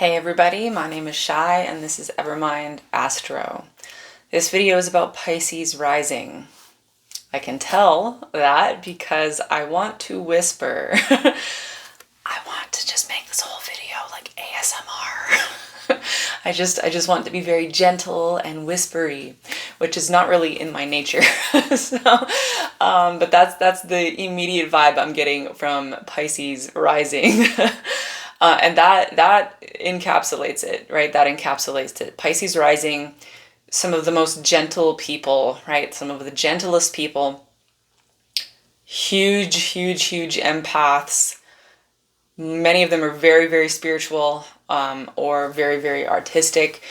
Hey everybody, my name is Shai and this is Evermind Astro. This video is about Pisces rising. I can tell that because I want to whisper. I want to just make this whole video like ASMR. I just want to be very gentle and whispery, which is not really in my nature. But that's the immediate vibe I'm getting from Pisces rising. And that encapsulates it, right? That encapsulates it. Pisces rising, some of the most gentle people, right? Some of the gentlest people, huge, huge, huge empaths. Many of them are very, very spiritual, or very, very artistic,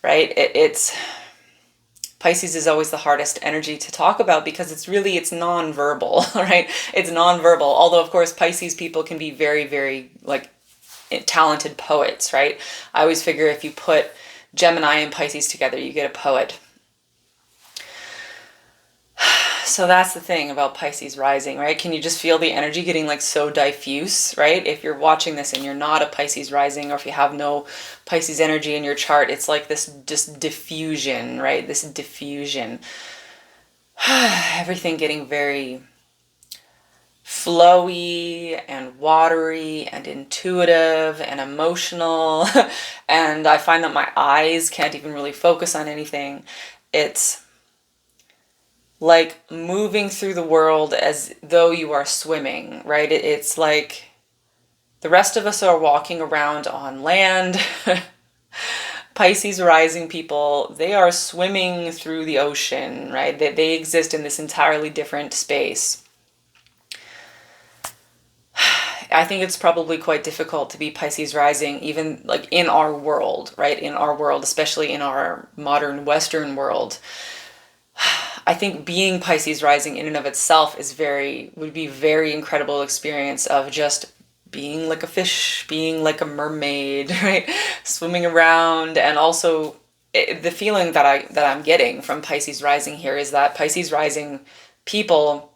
right? It's Pisces is always the hardest energy to talk about because it's non-verbal, right? It's non-verbal. Although of course Pisces people can be very, very like talented poets, right? I always figure if you put Gemini and Pisces together, you get a poet. So that's the thing about Pisces rising, right? Can you just feel the energy getting like so diffuse, right? If you're watching this and you're not a Pisces rising, or if you have no Pisces energy in your chart, it's like this just diffusion, right? This diffusion. Everything getting very flowy and watery and intuitive and emotional. And I find that my eyes can't even really focus on anything. It's like moving through the world as though you are swimming, right? It's like the rest of us are walking around on land. Pisces rising people, they are swimming through the ocean, right? They exist in this entirely different space. I think it's probably quite difficult to be Pisces rising, even like in our world, right? In our world, especially in our modern Western world. I think being Pisces rising in and of itself would be very incredible experience of just being like a fish, being like a mermaid, right? Swimming around. And also the feeling that I'm getting from Pisces rising here is that Pisces rising people,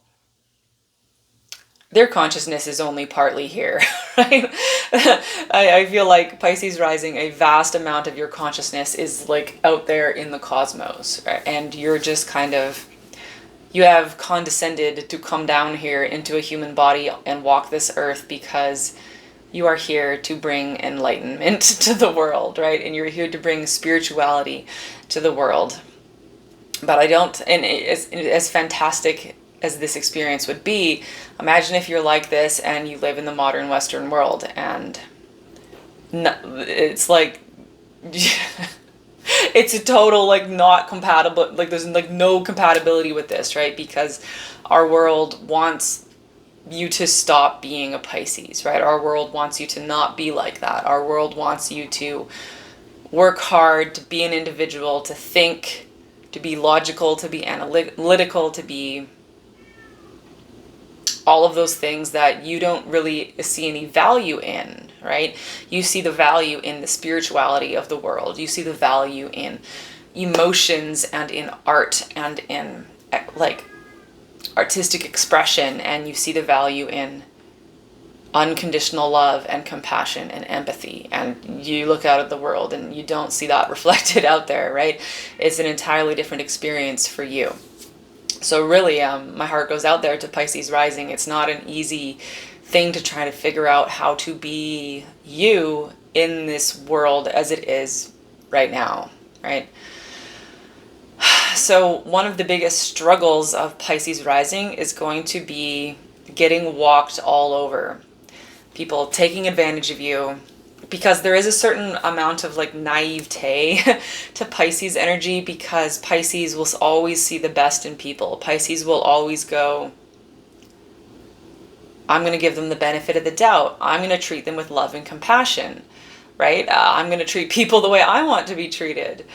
their consciousness is only partly here, right? I feel like Pisces rising, a vast amount of your consciousness is like out there in the cosmos, right? And you're just kind of, you have condescended to come down here into a human body and walk this earth because you are here to bring enlightenment to the world, right? And you're here to bring spirituality to the world. But I don't, and as fantastic as this experience would be, imagine if you're like this and you live in the modern Western world and it's like it's a total like not compatible, like there's like no compatibility with this, right? Because our world wants you to stop being a Pisces, right? Our world wants you to not be like that. Our world wants you to work hard, to be an individual, to think, to be logical, to be analytical, to be all of those things that you don't really see any value in, right? You see the value in the spirituality of the world. You see the value in emotions and in art and in like artistic expression. And you see the value in unconditional love and compassion and empathy. And you look out at the world and you don't see that reflected out there, right? It's an entirely different experience for you. So really, my heart goes out there to Pisces rising. It's not an easy thing to try to figure out how to be you in this world as it is right now, right? So one of the biggest struggles of Pisces rising is going to be getting walked all over. People taking advantage of you, because there is a certain amount of like naivete to Pisces energy, because Pisces will always see the best in people. Pisces will always go, I'm going to give them the benefit of the doubt. I'm going to treat them with love and compassion, right? I'm going to treat people the way I want to be treated.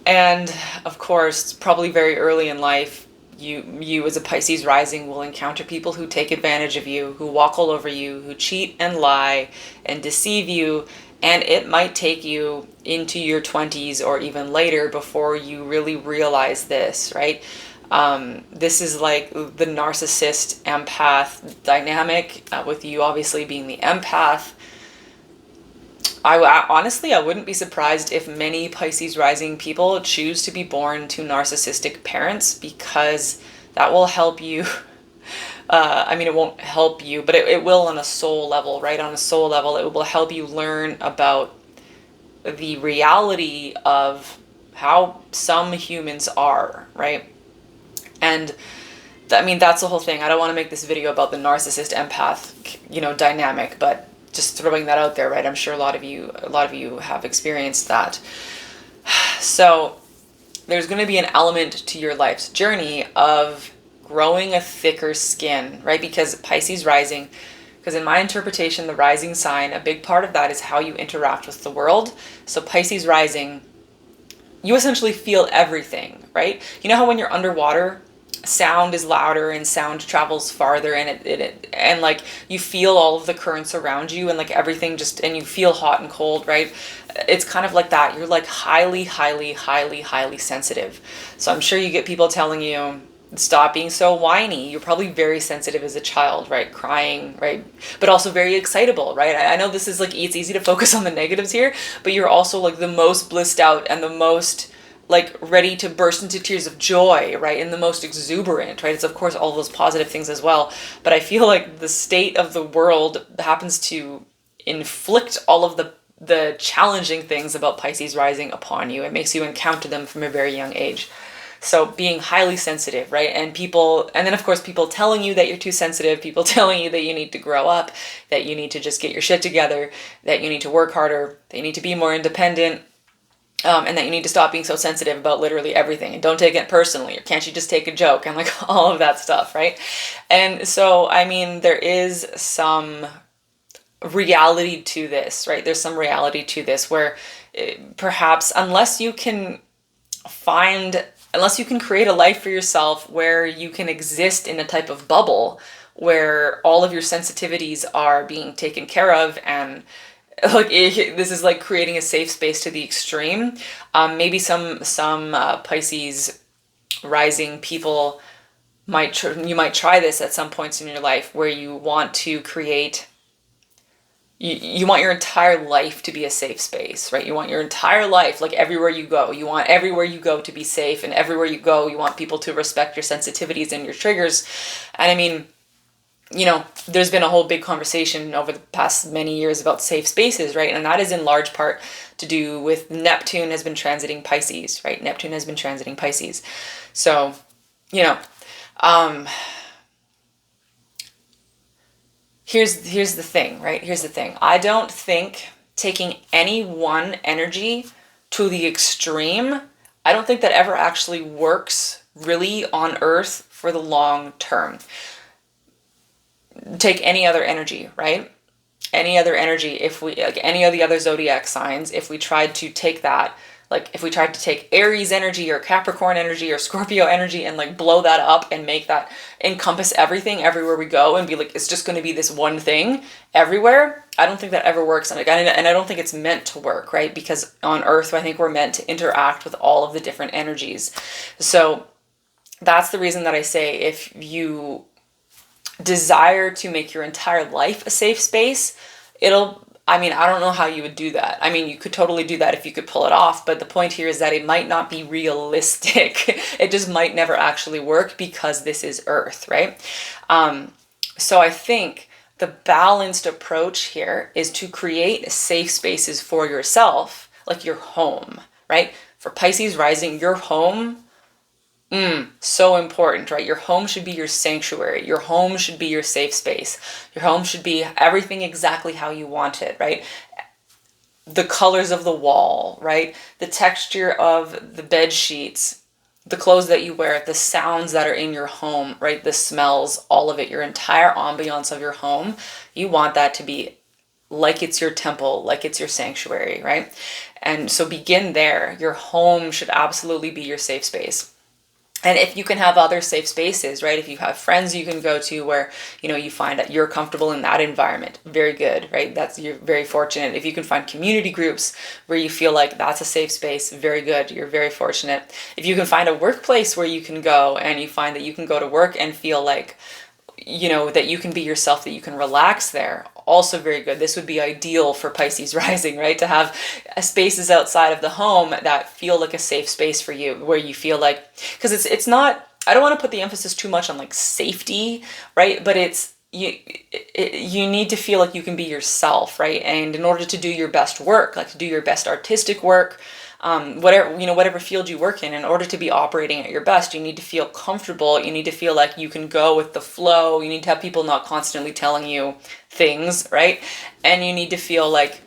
And of course, probably very early in life, you as a Pisces rising will encounter people who take advantage of you, who walk all over you, who cheat and lie and deceive you. And it might take you into your 20s or even later before you really realize this, right? This is like the narcissist empath dynamic, with you obviously being the empath. Honestly, I wouldn't be surprised if many Pisces rising people choose to be born to narcissistic parents, because that will help you. I mean, it won't help you, but it will on a soul level, right? On a soul level, it will help you learn about the reality of how some humans are, right? And I mean, that's the whole thing. I don't want to make this video about the narcissist empath, dynamic, but just throwing that out there, right? I'm sure a lot of you have experienced that. So there's going to be an element to your life's journey of growing a thicker skin, right? Because Pisces rising, because in my interpretation, the rising sign, a big part of that is how you interact with the world. So Pisces rising, you essentially feel everything, right? You know how when you're underwater, sound is louder and sound travels farther, and and like you feel all of the currents around you, and like everything just, and you feel hot and cold, right? It's kind of like that. You're like highly, highly, highly, highly sensitive. So I'm sure you get people telling you, stop being so whiny. You're probably very sensitive as a child, right? Crying, right? But also very excitable, right? I know this is like, it's easy to focus on the negatives here, but you're also like the most blissed out and the most like ready to burst into tears of joy, right? And the most exuberant, right? It's of course all those positive things as well. But I feel like the state of the world happens to inflict all of the challenging things about Pisces rising upon you. It makes you encounter them from a very young age. So being highly sensitive, right? And then of course people telling you that you're too sensitive, people telling you that you need to grow up, that you need to just get your shit together, that you need to work harder, that you need to be more independent, and that you need to stop being so sensitive about literally everything, and don't take it personally, or can't you just take a joke, and like all of that stuff, right? And so, I mean, there is some reality to this, right? There's some reality to this where perhaps unless you can create a life for yourself where you can exist in a type of bubble where all of your sensitivities are being taken care of, and like this is like creating a safe space to the extreme. Maybe some Pisces rising people you might try this at some points in your life where you want to create. You want your entire life to be a safe space, right? You want your entire life, like everywhere you go, you want everywhere you go to be safe, and everywhere you go, you want people to respect your sensitivities and your triggers. And I mean, there's been a whole big conversation over the past many years about safe spaces, right? And that is in large part to do with Neptune has been transiting Pisces, right? Neptune has been transiting Pisces. So, here's the thing, right? Here's the thing. I don't think taking any one energy to the extreme, I don't think that ever actually works really on Earth for the long term. Take any other energy, right? Any other energy, if we, like any of the other zodiac signs, if we tried to take that, like if we tried to take Aries energy or Capricorn energy or Scorpio energy and like blow that up and make that encompass everything everywhere we go and be like, it's just going to be this one thing everywhere, I don't think that ever works. And I don't think it's meant to work, right? Because on Earth, I think we're meant to interact with all of the different energies. So that's the reason that I say if you desire to make your entire life a safe space, I don't know how you would do that. I mean, you could totally do that if you could pull it off, but the point here is that it might not be realistic. It just might never actually work because this is Earth, right? So I think the balanced approach here is to create safe spaces for yourself, like your home, right? For Pisces rising, your home, so important, right? Your home should be your sanctuary. Your home should be your safe space. Your home should be everything exactly how you want it, right? The colors of the wall, right? The texture of the bed sheets, the clothes that you wear, the sounds that are in your home, right? The smells, all of it, your entire ambiance of your home. You want that to be like it's your temple, like it's your sanctuary, right? And so begin there. Your home should absolutely be your safe space. And if you can have other safe spaces, right? If you have friends you can go to where, you find that you're comfortable in that environment, very good, right? You're very fortunate. If you can find community groups where you feel like that's a safe space, very good. You're very fortunate. If you can find a workplace where you can go and you find that you can go to work and feel like, that you can be yourself, that you can relax there, also very good. This would be ideal for Pisces rising, right? To have spaces outside of the home that feel like a safe space for you, where you feel like, because it's not, I don't want to put the emphasis too much on like safety, right? But it's, you need to feel like you can be yourself, right? And in order to do your best work, like to do your best artistic work, whatever field you work in order to be operating at your best, you need to feel comfortable. You need to feel like you can go with the flow. You need to have people not constantly telling you things, right? And you need to feel like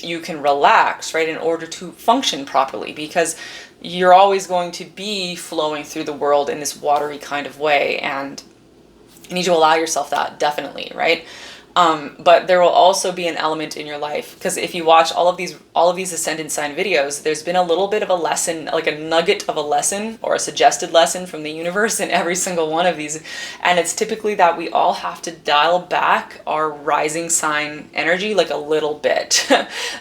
you can relax, right, in order to function properly, because you're always going to be flowing through the world in this watery kind of way, and you need to allow yourself that, definitely, right? But there will also be an element in your life, because if you watch all of these ascendant sign videos, there's been a little bit of a lesson, like a nugget of a lesson or a suggested lesson from the universe in every single one of these. And it's typically that we all have to dial back our rising sign energy like a little bit.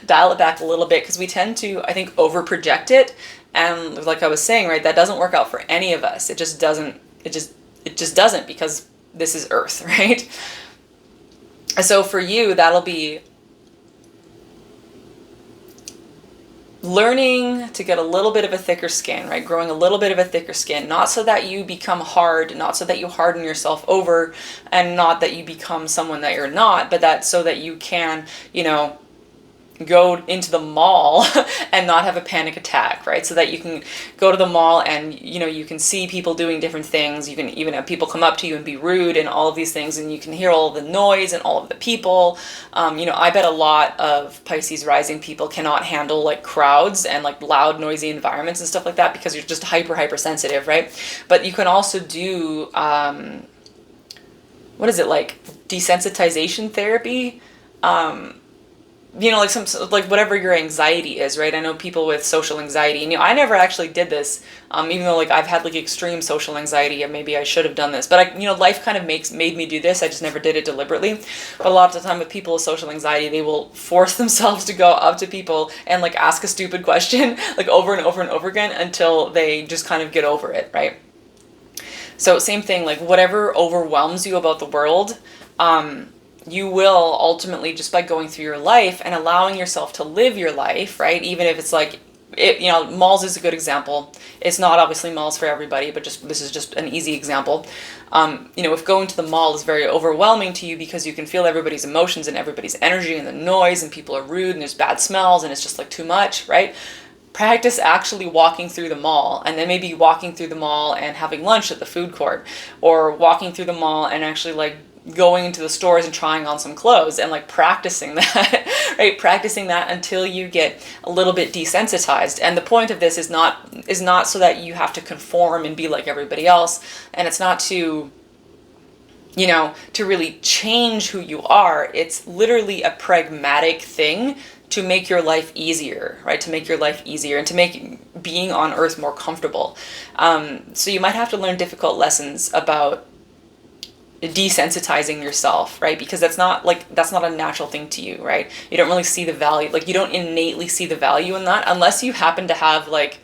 Dial it back a little bit, because we tend to, I think, over project it. And like I was saying, right, that doesn't work out for any of us. It just doesn't, it just doesn't, because this is Earth, right? So for you, that'll be learning to get a little bit of a thicker skin, right? Growing a little bit of a thicker skin, not so that you become hard, not so that you harden yourself over, and not that you become someone that you're not, but that so that you can, go into the mall and not have a panic attack, right? So that you can go to the mall and, you can see people doing different things. You can even have people come up to you and be rude and all of these things, and you can hear all of the noise and all of the people. I bet a lot of Pisces rising people cannot handle like crowds and like loud, noisy environments and stuff like that, because you're just hyper sensitive, right? But you can also do, what is it, like desensitization therapy? Like like whatever your anxiety is, right? I know people with social anxiety, and I never actually did this, even though like I've had like extreme social anxiety, and maybe I should have done this, but life kind of made me do this. I just never did it deliberately. But a lot of the time with people with social anxiety, they will force themselves to go up to people and like ask a stupid question like over and over and over again until they just kind of get over it, right? So same thing, like whatever overwhelms you about the world, you will ultimately, just by going through your life and allowing yourself to live your life, right? Even if it's like, malls is a good example. It's not obviously malls for everybody, but this is just an easy example. If going to the mall is very overwhelming to you because you can feel everybody's emotions and everybody's energy and the noise, and people are rude and there's bad smells and it's just like too much, right? Practice actually walking through the mall, and then maybe walking through the mall and having lunch at the food court, or walking through the mall and actually like going into the stores and trying on some clothes and like practicing that, right? Practicing that until you get a little bit desensitized. And the point of this is not so that you have to conform and be like everybody else. And it's not to, to really change who you are. It's literally a pragmatic thing to make your life easier, right? To make your life easier and to make being on Earth more comfortable. So you might have to learn difficult lessons about desensitizing yourself, right? Because that's not a natural thing to you, right? You don't really see the value, like you don't innately see the value in that unless you happen to have like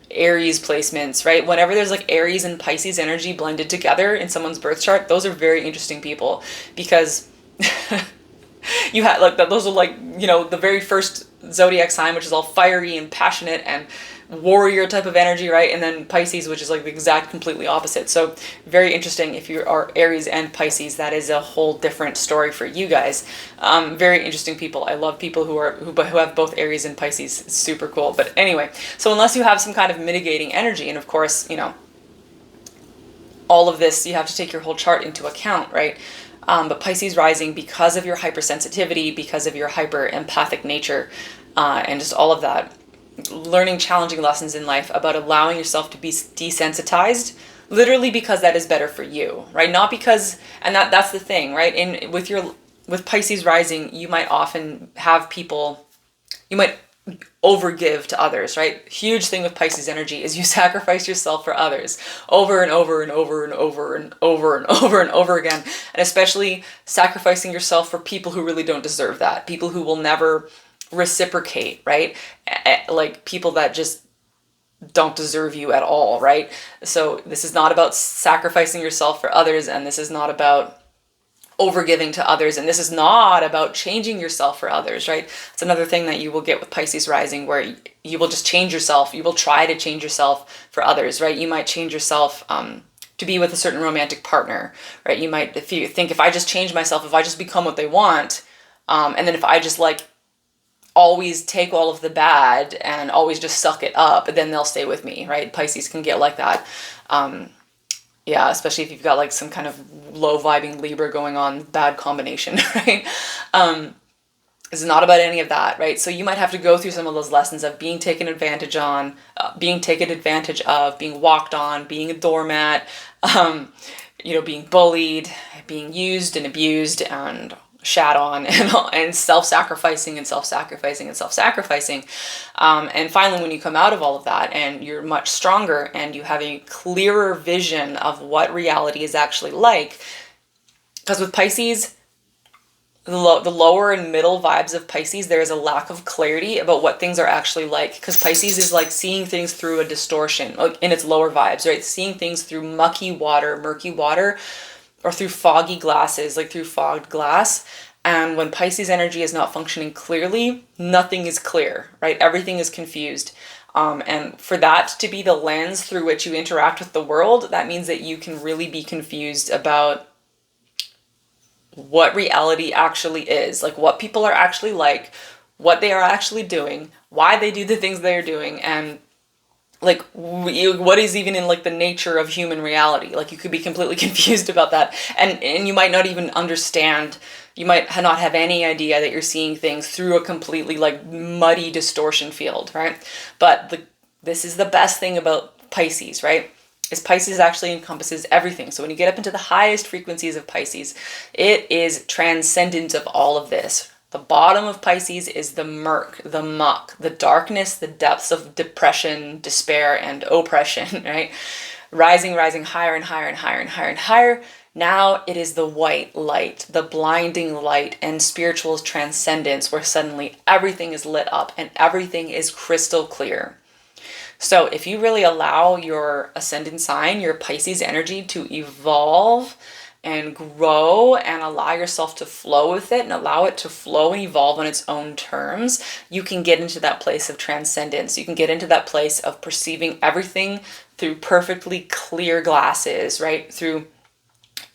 Aries placements, right? Whenever there's like Aries and Pisces energy blended together in someone's birth chart, those are very interesting people, because you had like those are like, the very first zodiac sign, which is all fiery and passionate and warrior type of energy, right? And then Pisces, which is like the exact completely opposite. So very interesting. If you are Aries and Pisces, that is a whole different story for you guys. Very interesting people. I love people who have both Aries and Pisces. It's super cool. But anyway, so unless you have some kind of mitigating energy, and of course, all of this, you have to take your whole chart into account, right? But Pisces rising, because of your hypersensitivity, because of your hyper empathic nature, and just all of that, learning challenging lessons in life about allowing yourself to be desensitized, literally because that is better for you, right? Not because, and that's the thing, right? With Pisces rising, you might often have people, you might overgive to others, right? Huge thing with Pisces energy is you sacrifice yourself for others over and over and over and over and over and over and over again. And especially sacrificing yourself for people who really don't deserve that, people who will never reciprocate, right? Like people that just don't deserve you at all, right? So this is not about sacrificing yourself for others, and this is not about overgiving to others. And this is not about changing yourself for others, right? It's another thing that you will get with Pisces rising, where you will just change yourself. You will try to change yourself for others, right? You might change yourself to be with a certain romantic partner, right? You might, if you think, if I just change myself, if I just become what they want, and then if I just like always take all of the bad and always just suck it up, then they'll stay with me, right? Pisces can get like that. Yeah, especially if you've got like some kind of low vibing Libra going on, bad combination, right? It's not about any of that, right? So you might have to go through some of those lessons of being taken advantage on, being taken advantage of, being walked on, being a doormat, being bullied, being used and abused and shat on, and self-sacrificing and self-sacrificing and self-sacrificing. And finally, when you come out of all of that and you're much stronger and you have a clearer vision of what reality is actually like, because with Pisces, the lower and middle vibes of Pisces, there is a lack of clarity about what things are actually like, because Pisces is like seeing things through a distortion, like in its lower vibes, right? Seeing things through murky water, or through foggy glasses, like through fogged glass. And when Pisces energy is not functioning clearly, nothing is clear, right? Everything is confused. And for that to be the lens through which you interact with the world, that means that you can really be confused about what reality actually is, like what people are actually like, what they are actually doing, why they do the things they are doing, and like what is even in like the nature of human reality. Like you could be completely confused about that, and you might not even understand, you might not have any idea that you're seeing things through a completely like muddy distortion field, right? But this is the best thing about Pisces, right? Is Pisces actually encompasses everything. So when you get up into the highest frequencies of Pisces, it is transcendent of all of this. The bottom of Pisces is the murk, the muck, the darkness, the depths of depression, despair, and oppression, right? Rising higher and higher and higher and higher and higher. Now it is the white light, the blinding light, and spiritual transcendence, where suddenly everything is lit up and everything is crystal clear. So if you really allow your ascendant sign, your Pisces energy, to evolve and grow and allow yourself to flow with it and allow it to flow and evolve on its own terms, you can get into that place of transcendence. You can get into that place of perceiving everything through perfectly clear glasses, right?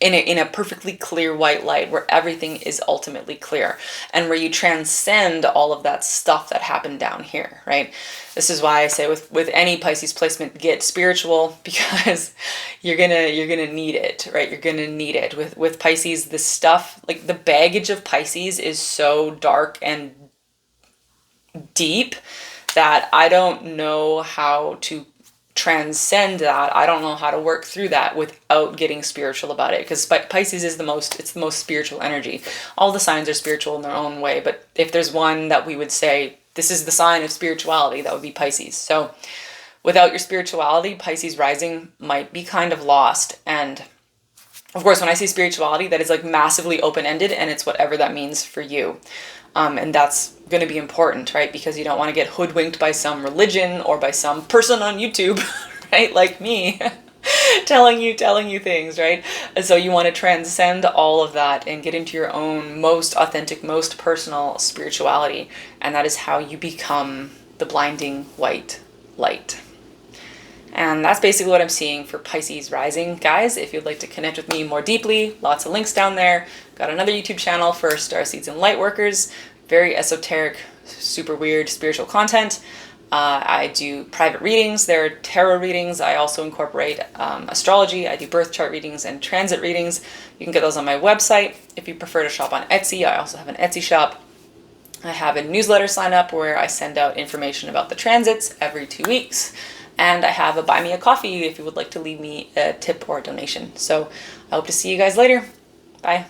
In a perfectly clear white light where everything is ultimately clear, and where you transcend all of that stuff that happened down here, right? This is why I say with any Pisces placement, get spiritual, because you're gonna need it, right? You're gonna need it. With Pisces, the stuff, like the baggage of Pisces is so dark and deep that I don't know how to transcend that. I don't know how to work through that without getting spiritual about it, because Pisces is the most spiritual energy. All the signs are spiritual in their own way, but if there's one that we would say this is the sign of spirituality, that would be Pisces. So without your spirituality, Pisces rising might be kind of lost. And of course, when I say spirituality, that is like massively open-ended, and it's whatever that means for you. And that's going to be important, right? Because you don't want to get hoodwinked by some religion or by some person on YouTube, right? Like me, telling you things, right? And so you want to transcend all of that and get into your own most authentic, most personal spirituality. And that is how you become the blinding white light. And that's basically what I'm seeing for Pisces rising. Guys, if you'd like to connect with me more deeply, lots of links down there. Got another YouTube channel for Starseeds and Lightworkers. Very esoteric, super weird spiritual content. I do private readings. There are tarot readings. I also incorporate astrology. I do birth chart readings and transit readings. You can get those on my website. If you prefer to shop on Etsy, I also have an Etsy shop. I have a newsletter sign up where I send out information about the transits every 2 weeks. And I have a buy me a coffee if you would like to leave me a tip or a donation. So I hope to see you guys later. Bye.